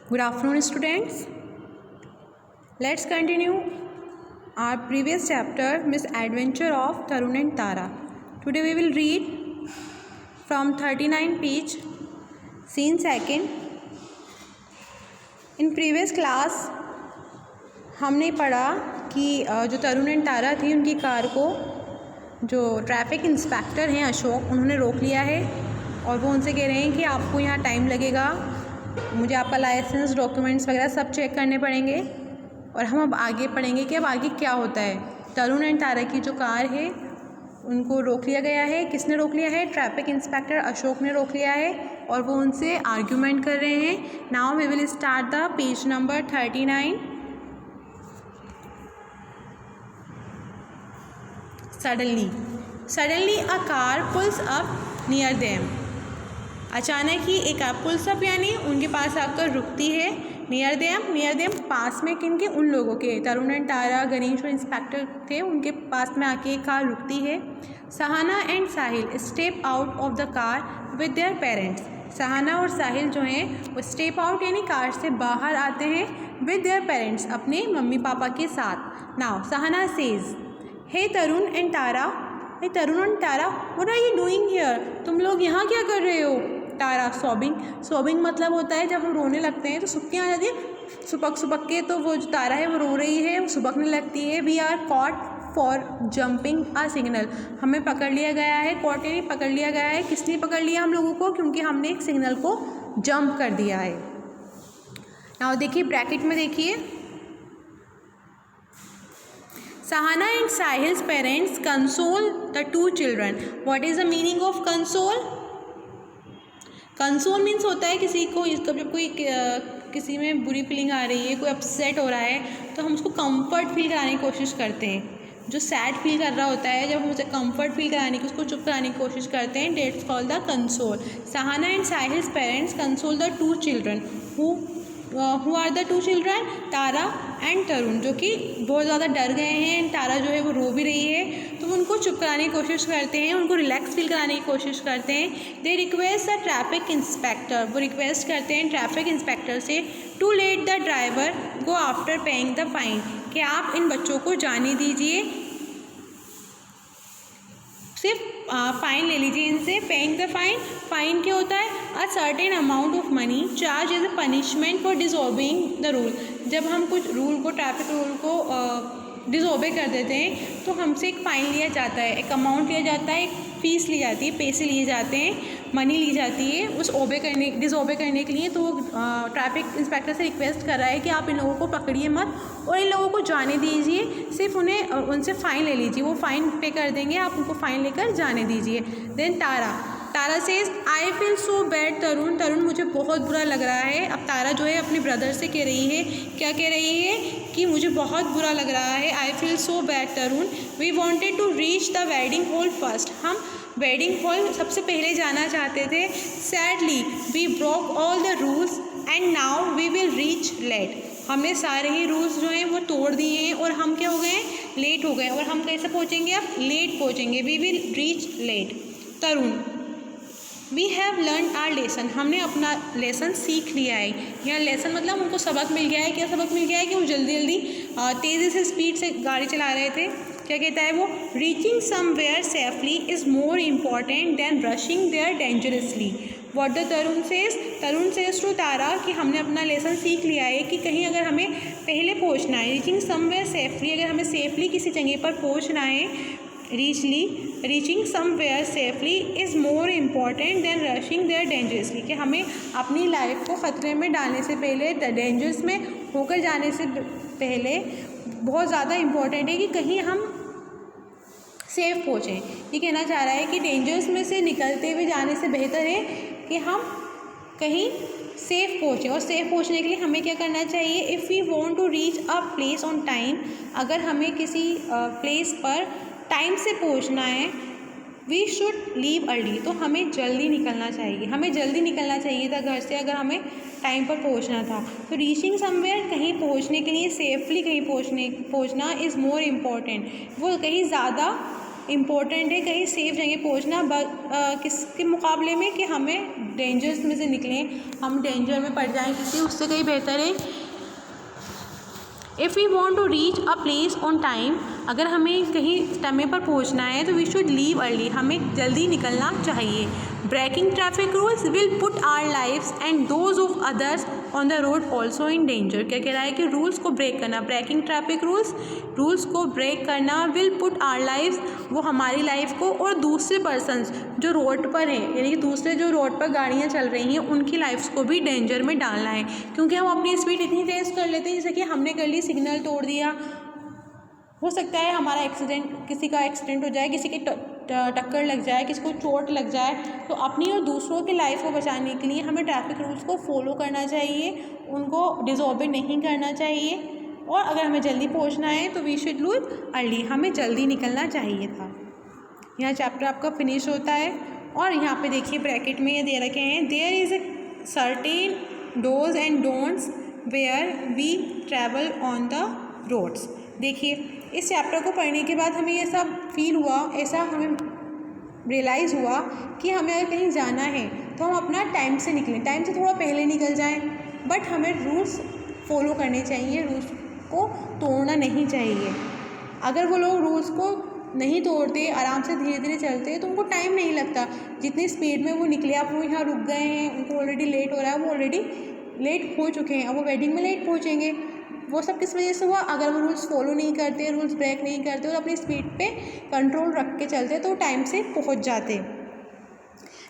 Good afternoon, students. Let's continue our previous chapter, Misadventure of Tarun and Tara. Today we will read from 39 page, scene second. In previous class हमने पढ़ा कि जो तरुण and तारा थी उनकी car को जो traffic inspector हैं अशोक, उन्होंने रोक लिया है और वो उनसे कह रहे हैं कि आपको यहाँ टाइम लगेगा, मुझे आपका लाइसेंस, डॉक्यूमेंट्स वगैरह सब चेक करने पड़ेंगे। और हम अब आगे पढ़ेंगे कि अब आगे क्या होता है। तरुण एंड तारा की जो कार है उनको रोक लिया गया है। किसने रोक लिया है? ट्रैफिक इंस्पेक्टर अशोक ने रोक लिया है और वो उनसे आर्ग्यूमेंट कर रहे हैं। Now we will start the page number 39। Suddenly a car pulls up near them. अचानक ही एक पुल्स अप यानी उनके पास आकर रुकती है। नियर देम पास में, किनके? उन लोगों के। तरुण एंड तारा, गणेश और इंस्पेक्टर थे, उनके पास में आके एक कार रुकती है। Sahana and Sahil step out of the car with their parents. Sahana और साहिल जो हैं वो स्टेप आउट यानी कार से बाहर आते हैं विद देयर पेरेंट्स, अपने मम्मी पापा के साथ। Now Sahana says, hey Tarun and Tara, what are you doing here? तुम लोग यहाँ क्या कर रहे हो? तारा सॉबिंग मतलब होता है जब हम रोने लगते हैं तो सुबकियाँ आ जाती है, सुबक के। तो वो जो तारा है वो रो रही है, वो सुबकने लगती है। We are caught for jumping a signal, हमें पकड़ लिया गया है। कॉट यानी पकड़ लिया गया है। किसने पकड़ लिया हम लोगों को? क्योंकि हमने एक सिग्नल को जंप कर दिया है। नाउ देखिए ब्रैकेट में देखिए, Sahana and Sahil's parents console the two children. What is the meaning of console? Console means होता है किसी को, जब कोई किसी में बुरी फीलिंग आ रही है, कोई अपसेट हो रहा है तो हम उसको कंफर्ट फील कराने की कोशिश करते हैं। जो सैड फील कर रहा होता है, जब हम उसे कंफर्ट फील कराने की, उसको चुप कराने की कोशिश करते हैं, that's called the console. Sahana and Sahil's parents console the two children. Who are the two children? Tara and Tarun, जो कि बहुत ज़्यादा डर गए हैं। तारा जो है वो रो भी रही है, तो उनको चुप कराने की कोशिश करते हैं, उनको रिलैक्स फील कराने की कोशिश करते हैं। They request the traffic inspector, वो रिक्वेस्ट करते हैं ट्रैफिक इंस्पेक्टर से, to let the driver go after paying the fine, कि आप इन बच्चों को जाने दीजिए, सिर्फ फ़ाइन ले लीजिए इनसे। पेइंग द फाइन क्या होता है? A certain amount of money charge as a punishment for disobeying the rule. जब हम कुछ रूल को, ट्रैफिक रूल को डिसओबे कर देते हैं तो हमसे एक फ़ाइन लिया जाता है, एक अमाउंट लिया जाता है, एक फ़ीस ली जाती है, पैसे लिए जाते हैं, मनी ली जाती है उस डिसओबे करने के लिए। तो ट्रैफिक इंस्पेक्टर से रिक्वेस्ट कर रहा है कि आप इन लोगों को पकड़िए मत और इन लोगों को जाने दीजिए, सिर्फ उनसे फ़ाइन ले लीजिए, वो फ़ाइन पे कर देंगे, आप उनको फ़ाइन लेकर जाने दीजिए। Then Tara says, I feel so bad Tarun, मुझे बहुत बुरा लग रहा है। अब तारा जो है अपने ब्रदर से कह रही है, क्या कह रही है? कि मुझे बहुत बुरा लग रहा है। I feel so bad Tarun, we wanted to reach the wedding hall first, हम वेडिंग हॉल सबसे पहले जाना चाहते थे। Sadly we broke all the rules and now we will reach late, हमने सारे ही रूल्स जो हैं वो तोड़ दिए हैं और हम क्या हो गए? लेट हो गए। और हम कैसे पहुँचेंगे? अब लेट पहुँचेंगे। We will reach late. Tarun, we have learn our lesson, हमने अपना लेसन सीख लिया है। यह लेसन मतलब उनको सबक मिल गया है। क्या सबक मिल गया है? कि वो जल्दी तेज़ी से, स्पीड से गाड़ी चला रहे थे। क्या कहता है वो? Reaching somewhere safely is more important than rushing there dangerously. What the Tarun says to Tara, कि हमने अपना लेसन सीख लिया है कि कहीं अगर हमें पहले पहुंचना है, रीचिंग समवेयर सेफली, अगर हमें सेफली किसी जगह पर पहुंचना है, reaching somewhere safely is more important than rushing there dangerously, कि हमें अपनी लाइफ को ख़तरे में डालने से पहले, डेंजर्स में होकर जाने से पहले बहुत ज़्यादा इम्पॉर्टेंट है कि कहीं हम सेफ़ पहुँचें। ये कहना चाह रहा है कि डेंजर्स में से निकलते हुए जाने से बेहतर है कि हम कहीं सेफ़ पहुँचें। और सेफ़ पहुँचने के लिए हमें क्या करना चाहिए? If we want to reach a place on time, अगर हमें किसी प्लेस पर टाइम से पहुँचना है, वी शुड लीव अर्ली, तो हमें जल्दी निकलना चाहिए था घर से, अगर हमें टाइम पर पहुँचना था। तो रीचिंग समवेयर, कहीं पहुँचने के लिए, सेफली कहीं पहुँचना इज़ मोर इम्पॉर्टेंट, वो कहीं ज़्यादा इम्पोर्टेंट है कहीं सेफ जगह पहुंचना किसके मुकाबले में कि हमें डेंजर्स में से निकलें, हम डेंजर में पड़ जाएं किसी, उससे कहीं बेहतर है if we want to reach a place on time, अगर हमें कहीं समय पर पहुंचना है तो वी शुड लीव अर्ली, हमें जल्दी निकलना चाहिए। Breaking traffic rules will put our lifes and those of others on the road also in danger. क्या कह रहा है कि रूल्स को ब्रेक करना, ब्रेकिंग ट्रैफिक रूल्स को ब्रेक करना विल पुट आवर लाइफ्स, वो हमारी लाइफ को और दूसरे पर्सनस जो रोड पर हैं, यानी कि दूसरे जो रोड पर गाड़ियाँ चल रही हैं उनकी लाइफ्स को भी डेंजर में डालना है, क्योंकि हम अपनी स्पीड इतनी तेज़ कर लेते हैं जैसे कि हमने कर ली, सिग्नल तोड़ दिया, हो सकता है हमारा एक्सीडेंट, किसी का एक्सीडेंट हो जाए, किसी की टक्कर लग जाए, किसी को चोट लग जाए। तो अपनी और दूसरों की लाइफ को बचाने के लिए हमें ट्रैफिक रूल्स को फॉलो करना चाहिए, उनको डिसओबे नहीं करना चाहिए, और अगर हमें जल्दी पहुंचना है तो वी शुड लीव अर्ली, हमें जल्दी निकलना चाहिए था। यहाँ चैप्टर आपका फिनिश होता है और यहाँ पे देखिए ब्रैकेट में ये दे रखे हैं, there is a certain dos and don'ts where we travel on the roads. देखिए इस चैप्टर को पढ़ने के बाद हमें ये सब फील हुआ, ऐसा हमें रियलाइज़ हुआ कि हमें अगर कहीं जाना है तो हम अपना टाइम से निकलें, टाइम से थोड़ा पहले निकल जाएं, बट हमें रूल्स फॉलो करने चाहिए, रूल्स को तोड़ना नहीं चाहिए। अगर वो लोग रूल्स को नहीं तोड़ते, आराम से धीरे धीरे चलते तो उनको टाइम नहीं लगता, जितनी स्पीड में वो निकले, आप वो यहाँ रुक गए हैं, उनको ऑलरेडी लेट हो रहा है, वो ऑलरेडी लेट हो चुके हैं, अब वो वेडिंग में लेट पहुँचेंगे। वो सब किस वजह से हुआ, अगर वो रूल्स फॉलो नहीं करते, रूल्स ब्रेक नहीं करते और अपनी स्पीड पे कंट्रोल रख के चलते तो टाइम से पहुंच जाते।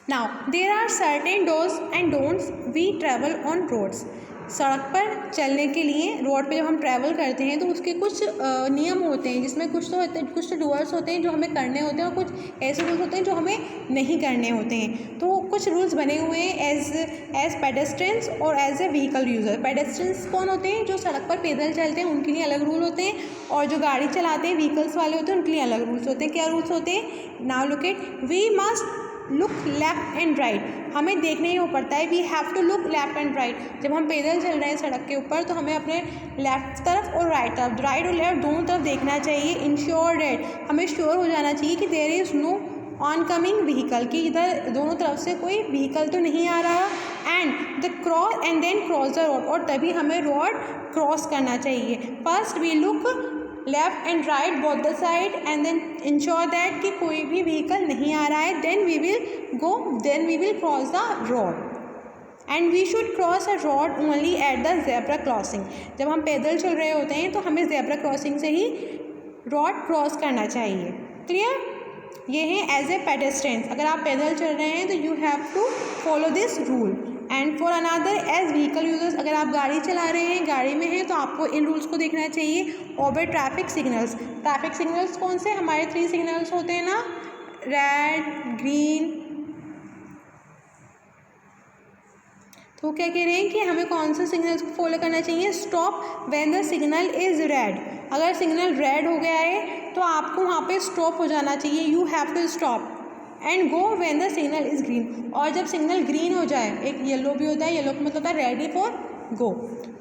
Now there are certain dos and don'ts we travel on roads. सड़क पर चलने के लिए, रोड पे जब हम ट्रैवल करते हैं तो उसके कुछ नियम होते हैं, जिसमें कुछ तो डूअर्स होते हैं जो हमें करने होते हैं और कुछ ऐसे रूल्स होते हैं जो हमें नहीं करने होते हैं। तो कुछ रूल्स बने हुए हैं एज पेडेस्ट्रियंस और as a vehicle user. Pedestrians कौन होते हैं, जो सड़क पर पैदल चलते हैं, उनके लिए अलग रूल होते हैं, और जो गाड़ी चलाते हैं व्हीकल्स वाले होते हैं उनके लिए अलग रूल्स होते हैं। क्या रूल्स होते हैं, now look it, we must look left and right, हमें देखने ही पड़ता है, we have to look left and right. जब हम पैदल चल रहे हैं सड़क के ऊपर तो हमें अपने लेफ्ट तरफ और राइट तरफ, राइट और लेफ्ट दोनों तरफ देखना चाहिए। इंश्योर डेट, हमें श्योर हो जाना चाहिए कि there is no oncoming vehicle, कि इधर दोनों तरफ से कोई व्हीकल तो नहीं आ रहा, and the cross and then cross the road, और तभी हमें रोड क्रॉस करना चाहिए। First we look left and right both the side and then ensure that कि कोई भी व्हीकल नहीं आ रहा है, then we will cross the road and we should cross a road only at the zebra crossing. जब हम पैदल चल रहे होते हैं तो हमें ज़ेब्रा क्रॉसिंग से ही रोड क्रॉस करना चाहिए। क्लियर, ये है एज ए पेडेस्ट्रियन, अगर आप पैदल चल रहे हैं तो you have to follow this rule. And for another as vehicle users, अगर आप गाड़ी चला रहे हैं, गाड़ी में हैं, तो आपको इन रूल्स को देखना चाहिए। ओबे ट्रैफिक सिग्नल्स, ट्रैफिक सिग्नल्स कौन से, हमारे 3 सिग्नल्स होते हैं ना, रेड, ग्रीन। तो क्या कह रहे हैं कि हमें कौन से सिग्नल्स को फॉलो करना चाहिए, stop when the signal is red, अगर सिग्नल रेड हो गया है तो आपको वहाँ पे स्टॉप हो जाना चाहिए, you have to stop, and go when the signal is green, और जब सिग्नल ग्रीन हो जाए, एक येलो भी होता है, येलो का मतलब होता है रेडी फॉर गो।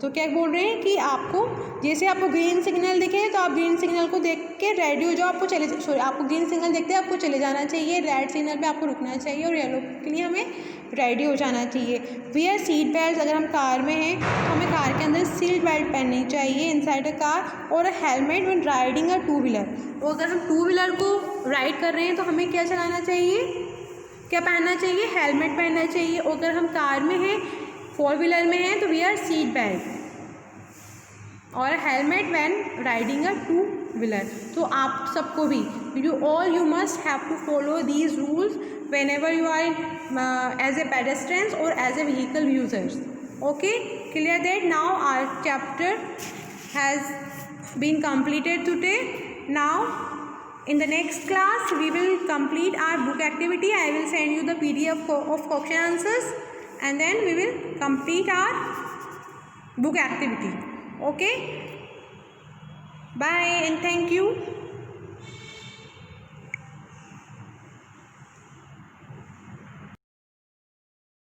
तो क्या बोल रहे हैं कि आपको, जैसे आपको ग्रीन सिग्नल दिखे तो आप ग्रीन सिग्नल को देख के रेडी हो जाओ, आपको ग्रीन सिग्नल देखते हैं आपको चले जाना चाहिए, रेड सिग्नल पे आपको रुकना चाहिए, और येलो के लिए हमें रेडी हो जाना चाहिए। वियर सीट बेल्ट, अगर हम कार में हैं तो हमें कार के अंदर सीट बेल्ट पहननी चाहिए इनसाइड अ कार, और helmet when riding a 2 wheeler. तो अगर हम 2 व्हीलर को राइड कर रहे हैं तो हमें क्या चलाना चाहिए, क्या पहनना चाहिए, हेलमेट पहनना चाहिए। और अगर हम कार में हैं, 4 व्हीलर में हैं, तो वियर सीट बेल्ट और helmet when riding a 2 wheeler. तो आप सबको भी you must have to follow these rules whenever you are as a pedestrians or as a vehicle users. Okay, clear that? Now our chapter has been completed today. Now in the next class we will complete our book activity. I will send you the PDF of question answers, and then we will complete our book activity. Okay, bye and thank you.